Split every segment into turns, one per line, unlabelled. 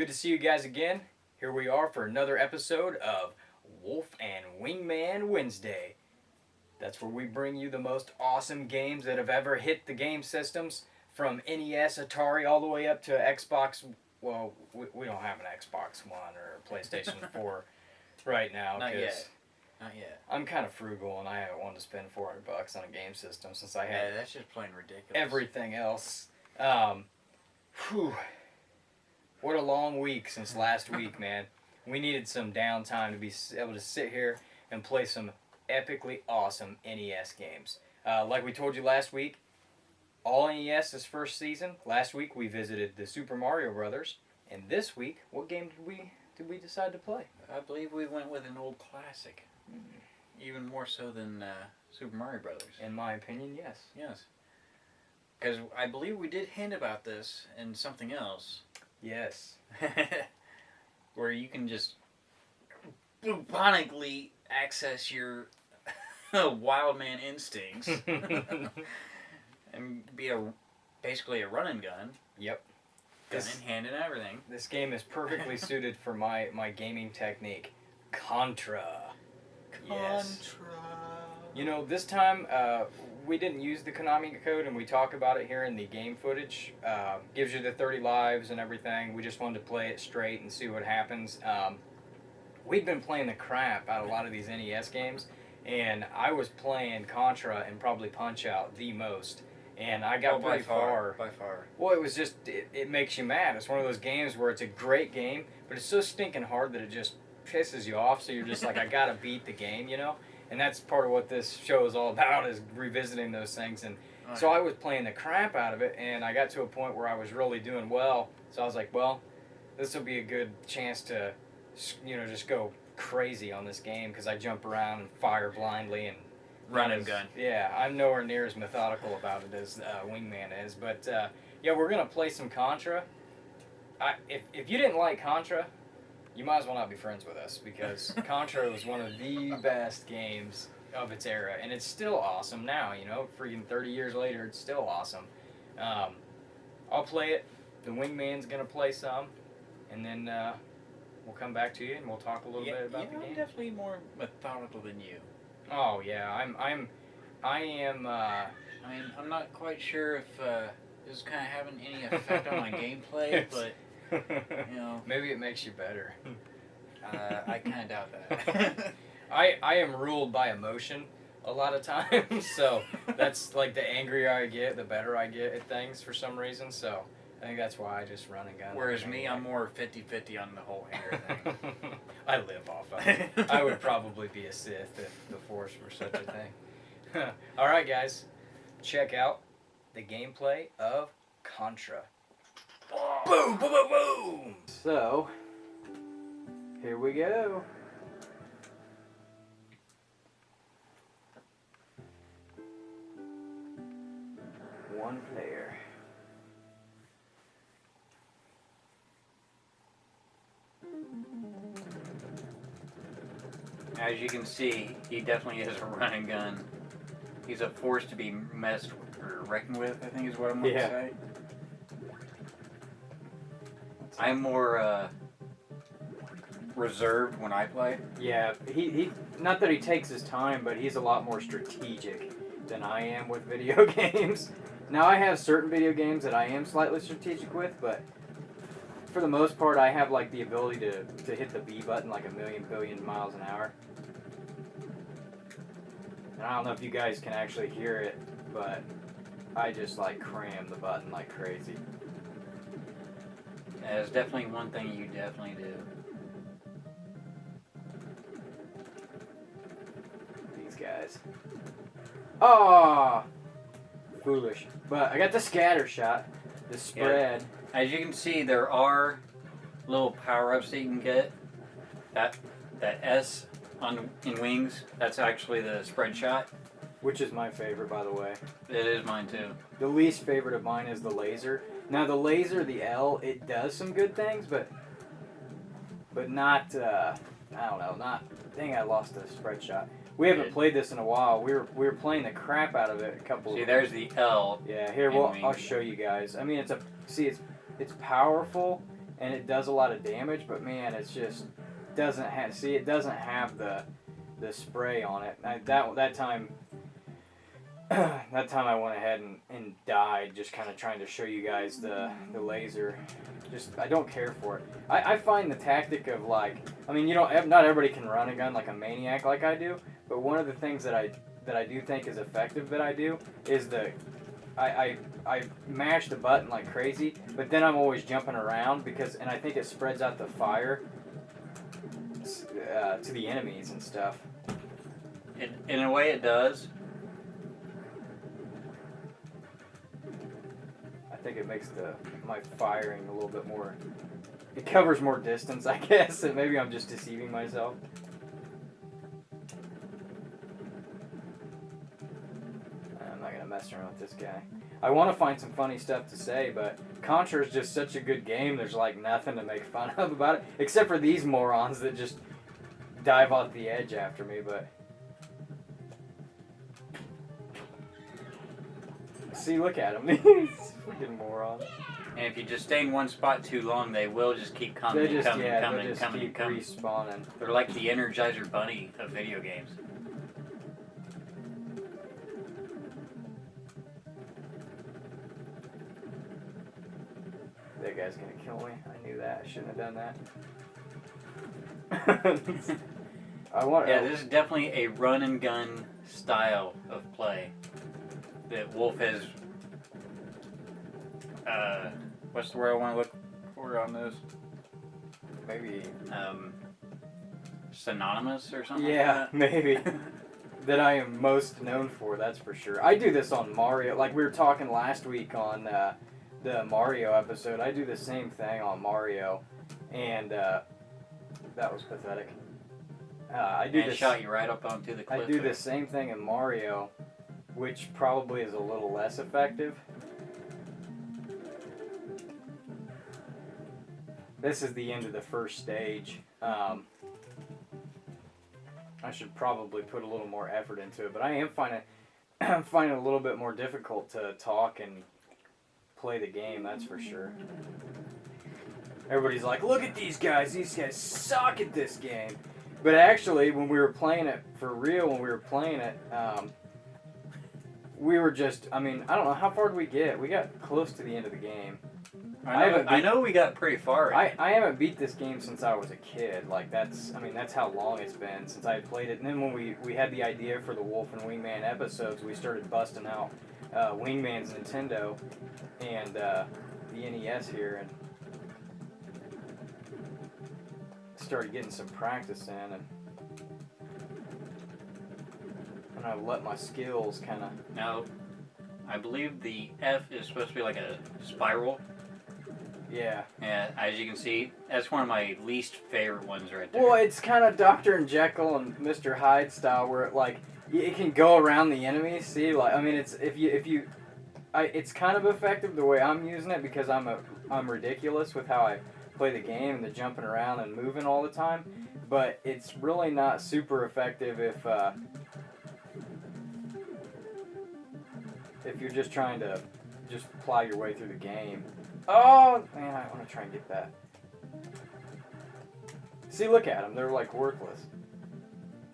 to see you guys again. Here we are for another episode of Wolfe and Wingman Wednesday. That's where we bring you the most awesome games that have ever hit the game systems, from NES, Atari, all the way up to Xbox. Well, we don't have an Xbox One or a PlayStation 4 right now.
Not yet. Not yet.
I'm kind of frugal and I haven't wanted to spend $400 on a game system since I
Yeah,
had
that's just plain ridiculous.
everything else. Whew. What a long week since last week, man. We needed some downtime to be able to sit here and play some epically awesome NES games. Like we told you last week, all NES this first season. Last week we visited the Super Mario Brothers, and this week, what game did we decide to play?
I believe we went with an old classic. Even more so than Super Mario Brothers.
In my opinion, yes.
Yes. Because I believe we did hint about this in something else.
Yes.
Where you can just bubonically access your wild man instincts and be basically a run and gun.
Yep.
Gun in hand and everything.
This game is perfectly suited for my gaming technique. Contra. Yes. You know, this time we didn't use the Konami code, and we talk about it here in the game footage. Gives you the 30 lives and everything. We just wanted to play it straight and see what happens. We'd been playing the crap out of a lot of these NES games, and I was playing Contra and probably Punch-Out the most. And I got pretty far.
By far.
Well, it was just, it makes you mad. It's one of those games where it's a great game, but it's so stinking hard that it just pisses you off, so you're just like, I gotta beat the game, you know? And that's part of what this show is all about, is revisiting those things. And so I was playing the crap out of it, and I got to a point where I was really doing well. So I was like, well, this will be a good chance to, you know, just go crazy on this game, because I jump around and fire blindly and
Run and gun.
Yeah, I'm nowhere near as methodical about it as Wingman is. But yeah, we're gonna play some Contra. If you didn't like Contra, you might as well not be friends with us, because Contra was one of the best games of its era, and it's still awesome now. You know, freaking 30 years later, it's still awesome. I'll play it. The Wingman's gonna play some, and then we'll come back to you and we'll talk a little bit about the game.
I'm definitely more methodical than you.
Oh yeah, I am.
I'm not quite sure if this is kind of having any effect on my gameplay, but you know,
maybe it makes you better.
I kind of doubt that.
I am ruled by emotion a lot of times, so that's like, the angrier I get, the better I get at things for some reason. So I think that's why I just run and gun.
Whereas me, I'm more 50-50 on the whole anger thing.
I live off of it. I would probably be a Sith if the Force were such a thing. All right, guys, check out the gameplay of Contra. Boom, boom, boom, boom! So, here we go. One player.
As you can see, he definitely is a run and gun. He's a force to be messed with, or reckoned with, I think is what I'm going to say. I'm more reserved when I play.
Yeah, he not that he takes his time, but he's a lot more strategic than I am with video games. Now, I have certain video games that I am slightly strategic with, but for the most part, I have like the ability to hit the B button like a million billion miles an hour. And I don't know if you guys can actually hear it, but I just like cram the button like crazy.
That's definitely one thing you definitely do.
These guys. Oh, foolish. But I got the scatter shot, the spread.
Yeah. As you can see, there are little power-ups that you can get. That S in wings, that's actually the spread shot.
Which is my favorite, by the way.
It is mine too.
The least favorite of mine is the laser. Now the laser, the L, it does some good things, but not, I don't know, not, dang, I lost the spread shot. We haven't played this in a while. We were playing the crap out of it a couple.
See, there's the L.
Yeah, here, well, I'll show you guys. I mean, it's powerful, and it does a lot of damage, but man, it's just doesn't have. See, it doesn't have the spray on it. That time. That time I went ahead and died, just kind of trying to show you guys the laser. Just, I don't care for it. I find the tactic of like, I mean, not everybody can run a gun like a maniac like I do, but one of the things that I do think is effective that I do is I mash the button like crazy, but then I'm always jumping around and I think it spreads out the fire to the enemies and stuff.
In a way it does.
I think it makes my firing a little bit more. It covers more distance, I guess, and maybe I'm just deceiving myself. I'm not gonna mess around with this guy. I want to find some funny stuff to say, but Contra is just such a good game. There's like nothing to make fun of about it, except for these morons that just dive off the edge after me. But see, look at him. These freaking morons.
And if you just stay in one spot too long, they will just keep coming and coming and coming.
Respawning.
They're like the Energizer Bunny of video games.
That guy's gonna kill me. I knew that. I shouldn't have done that.
Yeah, this is definitely a run and gun style of play that Wolfe has. What's the word I want to look for on this?
Maybe
synonymous or something.
Yeah,
like that?
maybe. That I am most known for. That's for sure. I do this on Mario. Like we were talking last week on the Mario episode. I do the same thing on Mario, and that was pathetic.
Shot you right up onto the cliff.
I do the same thing in Mario, which probably is a little less effective. This is the end of the first stage. I should probably put a little more effort into it, but I am finding it a little bit more difficult to talk and play the game, that's for sure. Everybody's like, look at these guys suck at this game. But actually, when we were playing it for real, we were just, I mean, I don't know, how far did we get? We got close to the end of the game.
I know we got pretty far.
I haven't beat this game since I was a kid. Like, that's how long it's been since I played it. And then when we had the idea for the Wolfe and Wingman episodes, we started busting out Wingman's Nintendo and the NES here, and started getting some practice in, and I let my skills kind of.
Now, I believe the F is supposed to be like a spiral.
Yeah.
Yeah, as you can see, that's one of my least favorite ones right there.
Well, it's kind of Dr. and Jekyll and Mr. Hyde style, where it can go around the enemy. See, like, I mean, it's it's kind of effective the way I'm using it because I'm ridiculous with how I play the game and the jumping around and moving all the time. But it's really not super effective if you're just trying to just plow your way through the game. Oh, man, I want to try and get that. See, look at them. They're, like, worthless.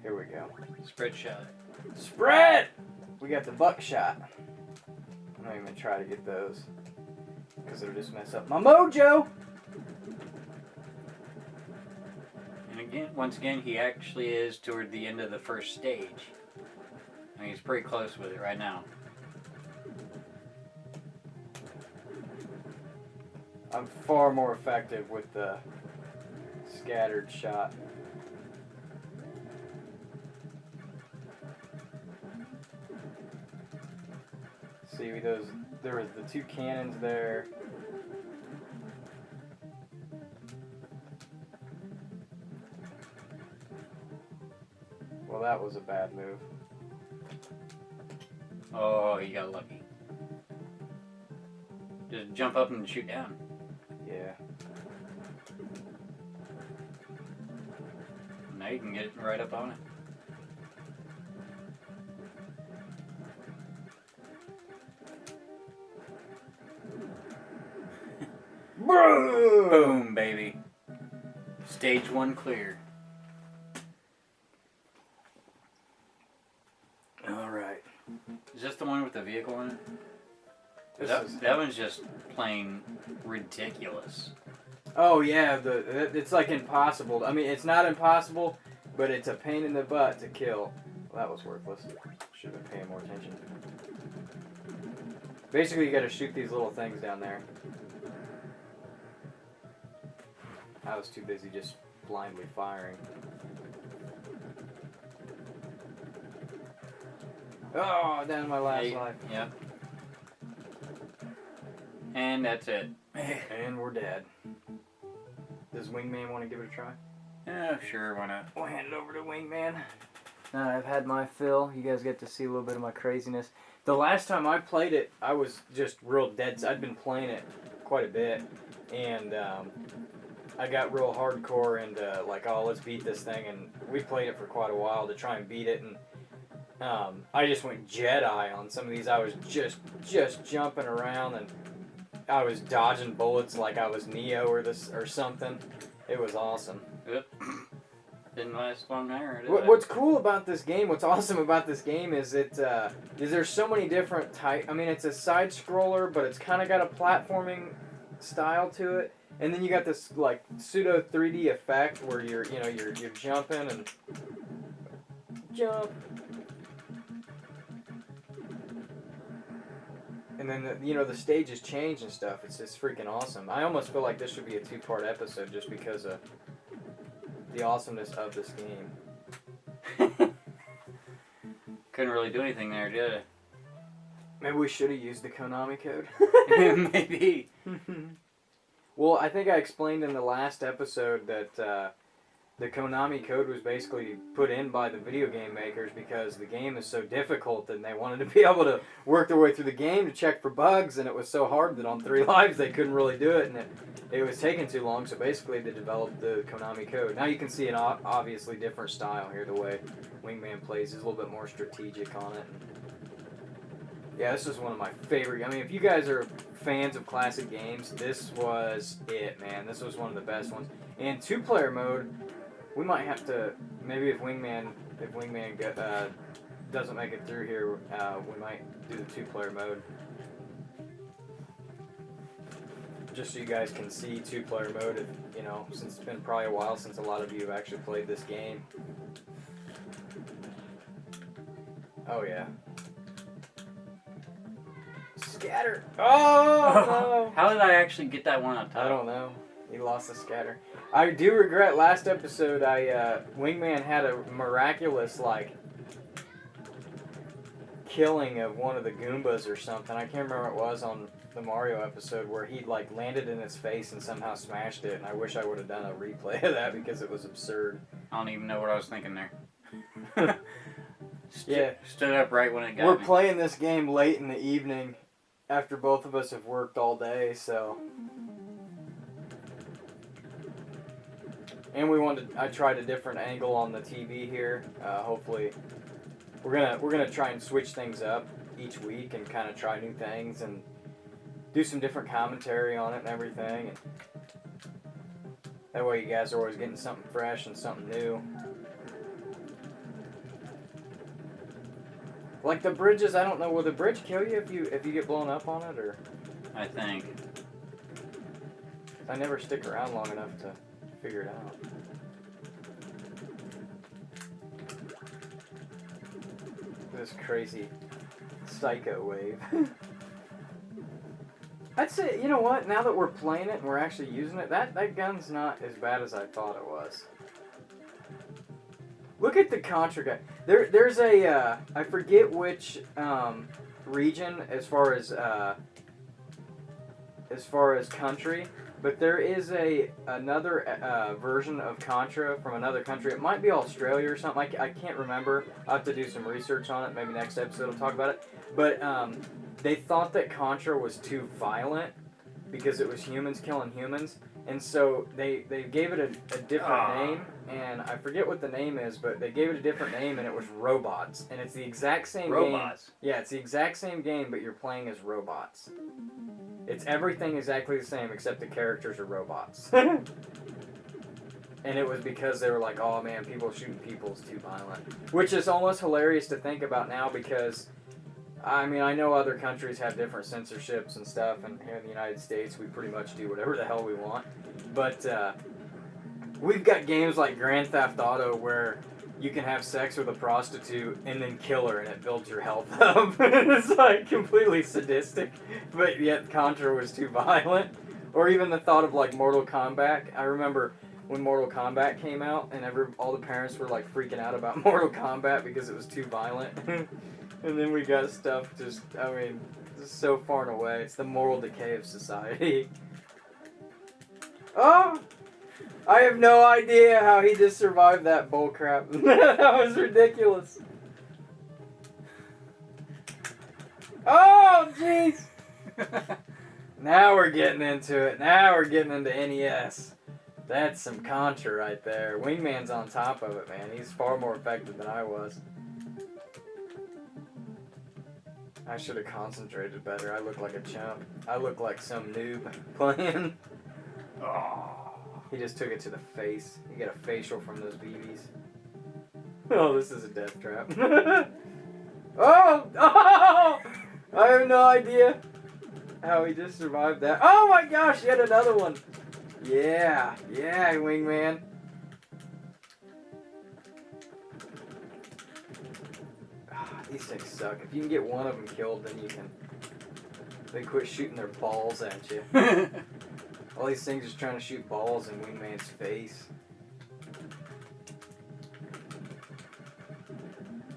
Here we go.
Spread shot.
Spread! We got the buckshot. I'm not even going to try to get those because it'll just mess up my mojo.
And once again, he actually is toward the end of the first stage. I mean, he's pretty close with it right now.
I'm far more effective with the scattered shot. See, there was the two cannons there. Well, that was a bad move.
Oh, he got lucky. Just jump up and shoot down.
Yeah.
Now you can get right up on it. Boom, baby. Stage 1 clear.
Alright.
Is this the one with the vehicle in it?
This
That one's just plain ridiculous.
Oh yeah, it's like impossible. I mean, it's not impossible, but it's a pain in the butt to kill. Well, that was worthless. Should have been paying more attention. Basically, you got to shoot these little things down there. I was too busy just blindly firing. Oh, down to my last life.
Yep. And that's it.
And we're dead. Does Wingman want to give it a try?
Yeah, sure, why not?
We'll hand it over to Wingman. Now I've had my fill. You guys get to see a little bit of my craziness. The last time I played it, I was just real dead. I'd been playing it quite a bit, and I got real hardcore and like, oh, let's beat this thing. And we played it for quite a while to try and beat it, and I just went Jedi on some of these. I was just jumping around, and I was dodging bullets like I was Neo or something. It was awesome.
Yep. Didn't last long there.
What's cool about this game, what's awesome about this game is there's so many different types. I mean, it's a side scroller, but it's kind of got a platforming style to it. And then you got this like pseudo 3D effect where you're jumping and jump. And then the stages change and stuff. It's just freaking awesome. I almost feel like this should be a 2-part episode just because of the awesomeness of this game.
Couldn't really do anything there, did it?
Maybe we should have used the Konami code.
Maybe.
Well, I think I explained in the last episode that the Konami code was basically put in by the video game makers because the game is so difficult and they wanted to be able to work their way through the game to check for bugs, and it was so hard that on 3 lives they couldn't really do it, and it was taking too long, so basically they developed the Konami code. Now you can see an obviously different style here. The way Wingman plays is a little bit more strategic on it. Yeah, this is one of my favorite. I mean, if you guys are fans of classic games, this was it, man. This was one of the best ones. And 2-player mode, we might have to, maybe if Wingman doesn't make it through here, we might do the 2-player mode. Just so you guys can see 2-player mode, since it's been probably a while since a lot of you have actually played this game. Oh, yeah. Scatter! Oh, no!
How did I actually get that one on top?
I don't know. He lost the scatter. I do regret last episode Wingman had a miraculous, killing of one of the Goombas or something. I can't remember what it was on the Mario episode where he, landed in his face and somehow smashed it, and I wish I would have done a replay of that because it was absurd.
I don't even know what I was thinking there.
Yeah.
Stood up right when it got
We're
me.
playing this game late in the evening after both of us have worked all day, so... And I tried a different angle on the TV here. Hopefully, we're gonna try and switch things up each week and kind of try new things and do some different commentary on it and everything. And that way, you guys are always getting something fresh and something new. Like the bridges, I don't know. Will the bridge kill you if you get blown up on it, or?
I think.
I never stick around long enough to figure it out. This crazy psycho wave. I'd say, you know what? Now that we're playing it and we're actually using it, that gun's not as bad as I thought it was. Look at the Contra guy. There's a I forget which region as far as country. But there is another version of Contra from another country. It might be Australia or something. I can't remember. I'll have to do some research on it. Maybe next episode I'll talk about it. But they thought that Contra was too violent because it was humans killing humans. And so they gave it a different name. And I forget what the name is, but they gave it a different name, and it was Robots. And it's the exact same game.
Robots?
Yeah, it's the exact same game, but you're playing as robots. It's everything exactly the same except the characters are robots. And it was because they were like, oh man, people shooting people is too violent. Which is almost hilarious to think about now because, I mean, I know other countries have different censorships and stuff, and here in the United States, we pretty much do whatever the hell we want. But we've got games like Grand Theft Auto where you can have sex with a prostitute and then kill her and it builds your health up. It's like completely sadistic, but yet Contra was too violent. Or even the thought of like Mortal Kombat. I remember when Mortal Kombat came out and all the parents were like freaking out about Mortal Kombat because it was too violent. And then we got stuff just so far and away. It's the moral decay of society. Oh! I have no idea how he just survived that bullcrap. That was ridiculous. Oh, jeez! Now we're getting into it. Now we're getting into NES. That's some Contra right there. Wingman's on top of it, man. He's far more effective than I was. I should have concentrated better. I look like a chump. I look like some noob playing. Oh, he just took it to the face. He got a facial from those BBs. Oh, this is a death trap. Oh! Oh! I have no idea how he just survived that. Oh my gosh, yet another one. Yeah, Wingman. These things suck. If you can get one of them killed, then they quit shooting their balls at you. All these things just trying to shoot balls in Wingman's face.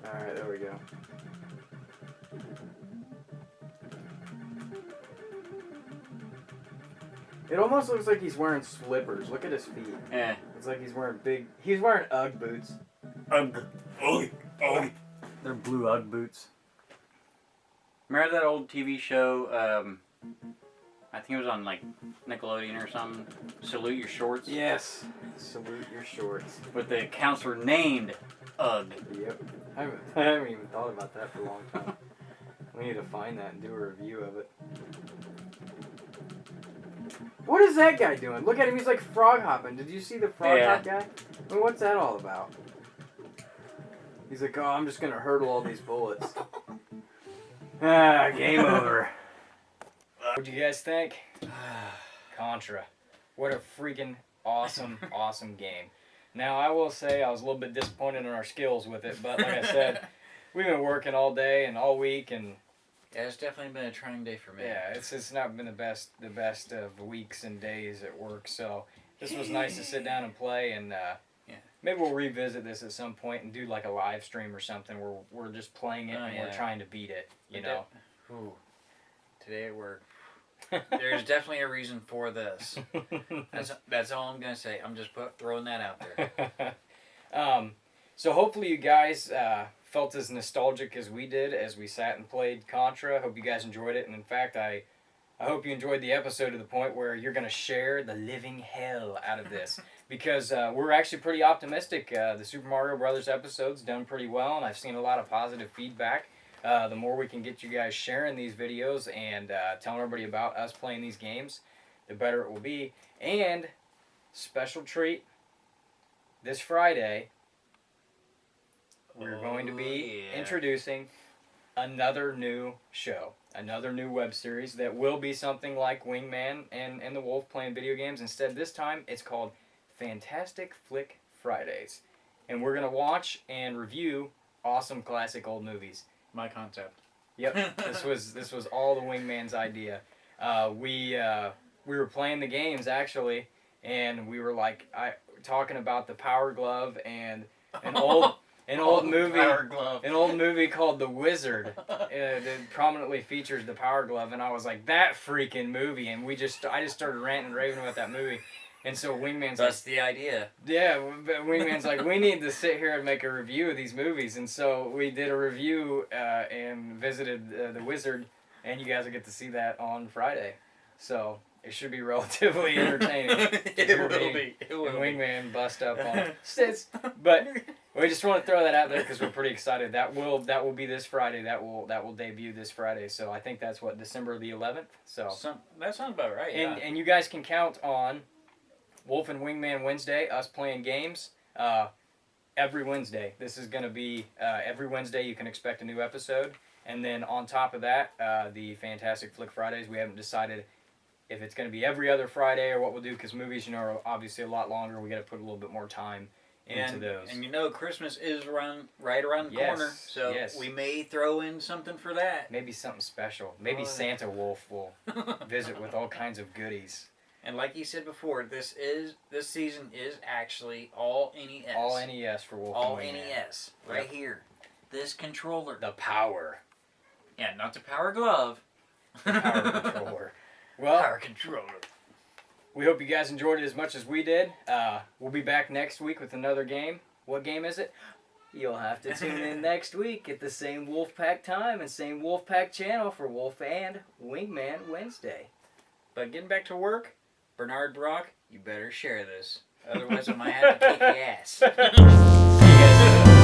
Alright, there we go. It almost looks like he's wearing slippers. Look at his feet.
Yeah.
It's like he's wearing he's wearing Ugg boots.
Ugg.
They're blue Ugg boots.
Remember that old TV show, I think it was on like Nickelodeon or something, Salute Your Shorts?
Yes. Salute Your Shorts.
With the counselor named Ugg.
Yep. I haven't even thought about that for a long time. We need to find that and do a review of it. What is that guy doing? Look at him, he's like frog hopping. Did you see the frog hop guy? I mean, what's that all about? He's like, oh, I'm just gonna hurdle all these bullets. Game over. What'd you guys think? Contra. What a freaking awesome, awesome game. Now, I will say I was a little bit disappointed in our skills with it, but like I said, we've been working all day and all week, and
yeah, it's definitely been a trying day for me.
yeah, it's not been the best of weeks and days at work, so this was nice to sit down and play, and maybe we'll revisit this at some point and do like a live stream or something where we're just playing it and we're trying to beat it, you know?
Ooh. Today at work. There's definitely a reason for this. That's all I'm going to say. I'm just throwing that out there.
So hopefully you guys felt as nostalgic as we did as we sat and played Contra. Hope you guys enjoyed it. And in fact, I hope you enjoyed the episode to the point where you're going to share the living hell out of this. Because we're actually pretty optimistic. The Super Mario Brothers episode's done pretty well, and I've seen a lot of positive feedback. The more we can get you guys sharing these videos and telling everybody about us playing these games, the better it will be. And special treat, this Friday, we're going to be introducing another new show, another new web series that will be something like Wingman and the Wolf playing video games. Instead, this time, it's called Fantastic Flick Fridays. And we're going to watch and review awesome classic old movies.
My concept.
Yep, this was all the Wingman's idea. We were playing the games actually, and we were like talking about the Power Glove and an old movie called The Wizard that prominently features the Power Glove, and I was like, that freaking movie, and I just started ranting and raving about that movie. And so Wingman's
That's the idea.
Yeah, Wingman's like, we need to sit here and make a review of these movies. And so we did a review and visited The Wizard, and you guys will get to see that on Friday. So It should be relatively entertaining.
It will be. It will
and
be.
Wingman bust up on Stitz. But we just want to throw that out there because we're pretty excited. That will be this Friday. That will debut this Friday. So I think that's what, December the 11th. So
that sounds about right.
And you guys can count on Wolf and Wingman Wednesday, us playing games. Every Wednesday. This is going to be every Wednesday you can expect a new episode. And then on top of that, the Fantastic Flick Fridays. We haven't decided if it's going to be every other Friday or what we'll do, because movies, are obviously a lot longer. We got to put a little bit more time into those.
And Christmas is right around the corner, so we may throw in something for that.
Maybe something special. Maybe Santa Wolf will visit with all kinds of goodies.
And like you said before, this season is actually all NES.
All NES for Wolf.
All NES right here. This controller.
The power.
Yeah, not the power glove.
The power controller. Well,
power controller.
We hope you guys enjoyed it as much as we did. We'll be back next week with another game. What game is it? You'll have to tune in next week at the same Wolfpack time and same Wolfpack channel for Wolf and Wingman Wednesday.
But getting back to work, Bernard Brock, you better share this. Otherwise I might have to kick your ass.
See you guys.